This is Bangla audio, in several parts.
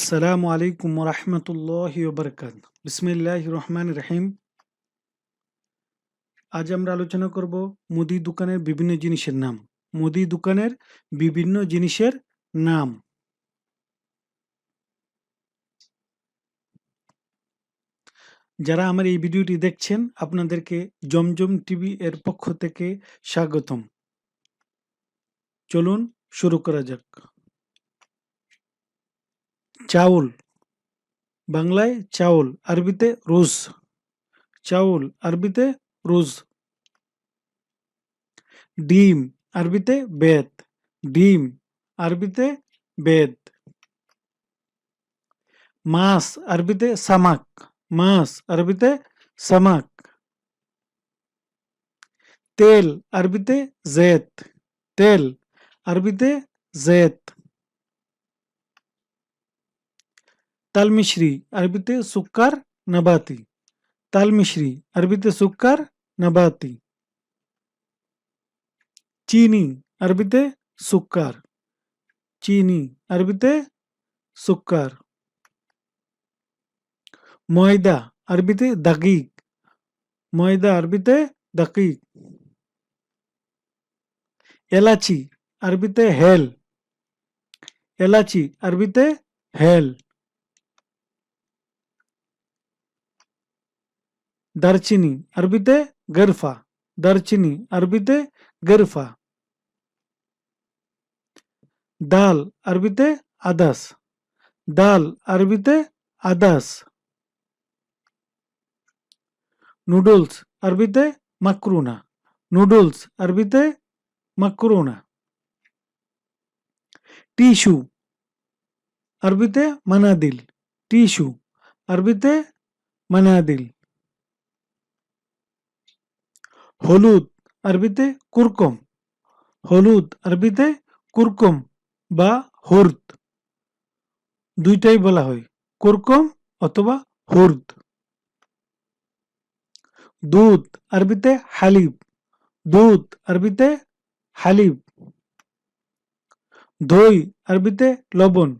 আসসালামু আলাইকুম রহমতুল্লাহি ওবরকাত বিসমিল্লাহ রহমান রহিম। আজ আমরা আলোচনা করব মুদি দোকানের বিভিন্ন জিনিসের নাম। মুদি দোকানের বিভিন্ন জিনিসের নাম। যারা আমার এই ভিডিওটি দেখছেন আপনাদেরকে জমজম টিভি এর পক্ষ থেকে স্বাগতম। চলুন শুরু করা যাক। চাউল, বাংলায় চাউল, আরবিতে রুজ। চাউল, আরবিতে রুজ। ডিম, আরবিতে বেদ। ডিম, আরবিতে বেদ। মাছ, আরবিতে সামাক। মাছ, আরবিতে সামাক। তেল, আরবিতে জেত। তেল, আরবিতে জেত। তালমিশরি, আরবিতে সুক্কার নাবাতি। তালমিশরি, আরবিতে সুক্কার নাবাতি। চিনি, আরবিতে সুক্কার। চিনি, আরবিতে সুক্কার। ময়দা, আরবিতে দাকিক। ময়দা, আরবিতে দাকিক। এলাচি, আরবিতে হেল। এলাচি, আরবিতে হেল। দারচিনি, আরবিতে গরফা। দারচিনি, আরবিতে গরফা। ডাল, আরবিতে আদাস। ডাল, আরবিতে আদাস। নুডলস, আরবিতে মাকরুনা। নুডলস, আরবিতে মাকরুনা। টিস্যু, আরবিতে মানাদিল। টিস্যু, আরবিতে মানাদিল। হলুদ, আরবিতে কুরকুম। হলুদ, আরবিতে কুরকুম বা হুরদ, দুইটাই বলা হয়, কুরকুম অথবা হুরদ। দুধ, আরবিতে হালিব। দুধ, আরবিতে হালিব। দই, আরবিতে লবণ।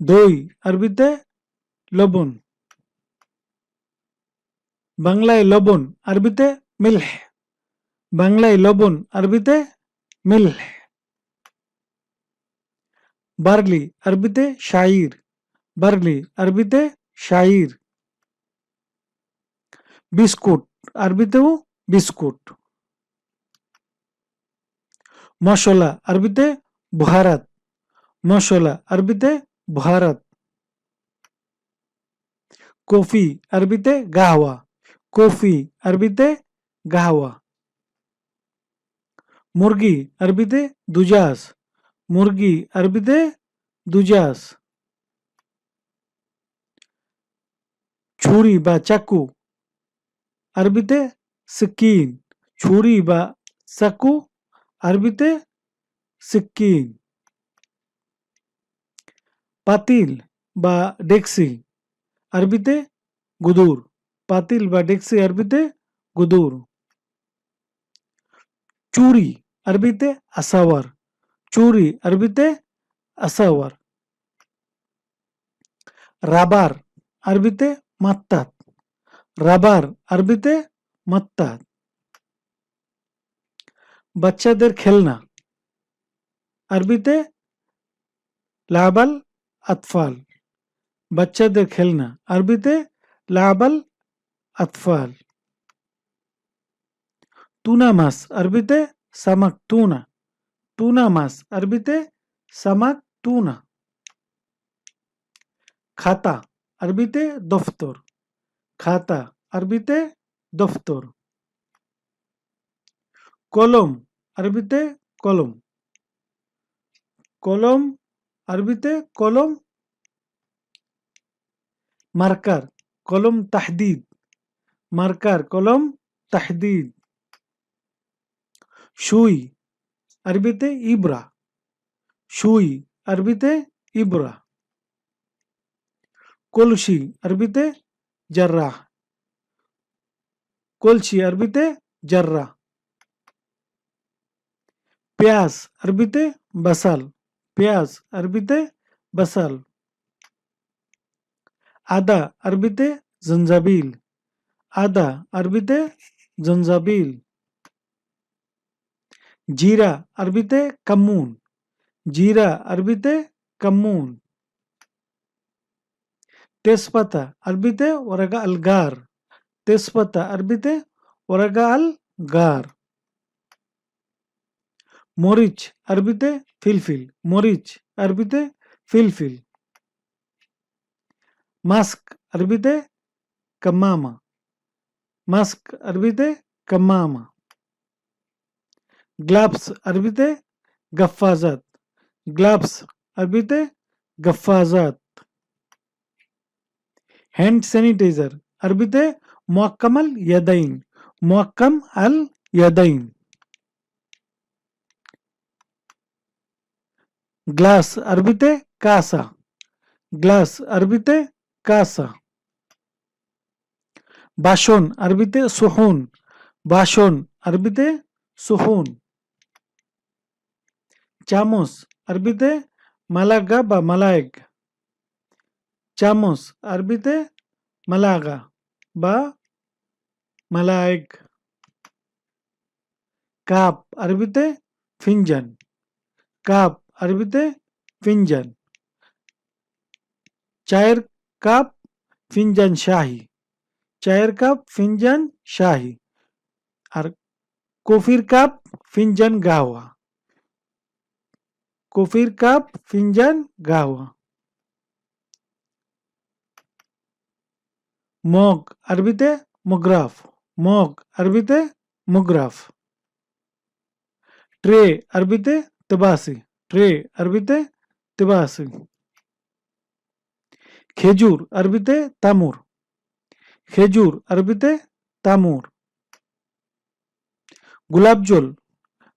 দই, আরবিতে লবণ। বাংলায় লবণ, আরবিতে মিলহ। বাংলায় লবণ, আরবিতে মিলহ। বার্লি, আরবিতে শাইর। বার্লি, আরবিতে শাইর। Biscuit, আরবিতেও biscuit. মশলা, আরবিতে বহারাত। মশলা, আরবিতে বহারাত। কফি, আরবিতে গাহওয়া। কফি, আরবিতে গাহওয়া। মুরগি, আরবিতে দুজাস। মুরগি, আরবিতে দুজাস। ছুরি বা চাকু, আরবিতে সিকিন। ছুরি বা চাকু, আরবিতে সিকিন। পাতিল বা ডেক্সি, আরবিতে গুদুর। পাতিল বা ডেক্সি, আরবিতে গুদুর। চুরি, আরবিতে আসাওয়ার। চুরি, আরবিতে আসাওয়ার। রাবার, আরবিতে মাত্তাত। রাবার, আরবিতে মাত্তাত। বাচ্চাদের খেলনা, আরবিতে লাবাল আতফাল। বাচ্চাদের খেলনা, আরবিতে লাবাল আতফাল। টুনা মাছ, আরবিতে সামাক টুনা। টুনা মাছ, আরবিতে সামাক টুনা। খাতা, আরবিতে দফতর। খাতা, আরবিতে দফতর। কলম, আরবিতে কলম। কলম, আরবিতে কলম। মার্কার, কলম তাহদিদ। মার্কার, কলম তাহদিদ। সুই, আরবিতে ইবরা। সুই, আরবিতে ইবরা। কলসি, আরবিতে জার্রাহ। কলসি, আরবিতে জার্রাহ। পেঁয়াজ, আরবিতে বাসাল। পেঁয়াজ, আরবিতে বাসাল। আদা আরবিতে জঞ্জাবিল, আদা আরবিতে জঞ্জাবিল। জিরা আরবিতে কামুন, জিরা আরবিতে কামুন। তেজপাতা আরবিতে ওরাগা আল গার, তেজপাতা আরবিতে ওরাগা আল গার। মরিচ আরবিতে ফিলফিল, মরিচ আরবিতে ফিলফিল। মাস্ক আরবিতে কামামা, মাস্ক আরবিতে কামামা। গ্লাভস আরবিতে গফাজাত, গ্লাভস আরবিতে গফাজাত। হ্যান্ড স্যানিটাইজার আরবিতে মুআক্কাম আল ইয়াদাইন, মুআক্কাম আল ইয়াদাইন। গ্লাস আরবিতে কাসা, গ্লাস আরবিতে কাসা। বাসন আরবিতে সুহুন, বাসন আরবিতে সুহুন। চামচ আরবিতে মালাগা বা মালায়েগ, চামচ আরবিতে মালাগা বা মালায়েগ। কাপ আরবিতে ফিনজান, কাপ আরবিতে ফিনজান। চায়ের কাপ ফিনজান শাহি, চায়ের কাপ ফিনজান শাহি। আর কফির কাপ ফিনজান গাওয়া, কফির কাপ ফিনজান গাওয়া। মগ আরবিতে মুগরাফ, মগ আরবিতে মুগরাফ। ট্রে আরবিতে তবাসি, ট্রে আরবিতে তবাসি। খেজুর আরবিতে তামুর, খেজুর আরবিতে তামুর। গোলাপ জল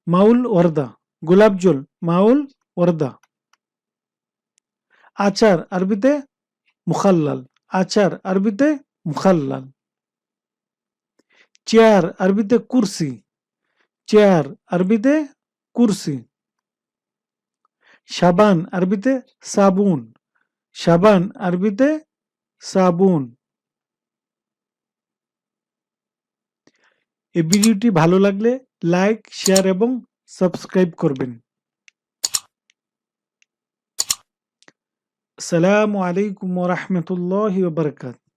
মাউল ওয়ারদা, গোলাপ জল মাউল ওয়ারদা। আচার আরবিতে মুখাল্লাল, আচার আরবিতে মুখাল্লাল। চেয়ার আরবিতে কুরসি, চেয়ার আরবিতে কুরসি। সাবান আরবিতে সাবুন, সাবান আরবিতে সাবুন। এই ভিডিওটি ভালো লাগলে লাইক, শেয়ার এবং সাবস্ক্রাইব করবেন। আসসালামু আলাইকুম ওয়া রাহমাতুল্লাহি ওয়া বারাকাতুহু।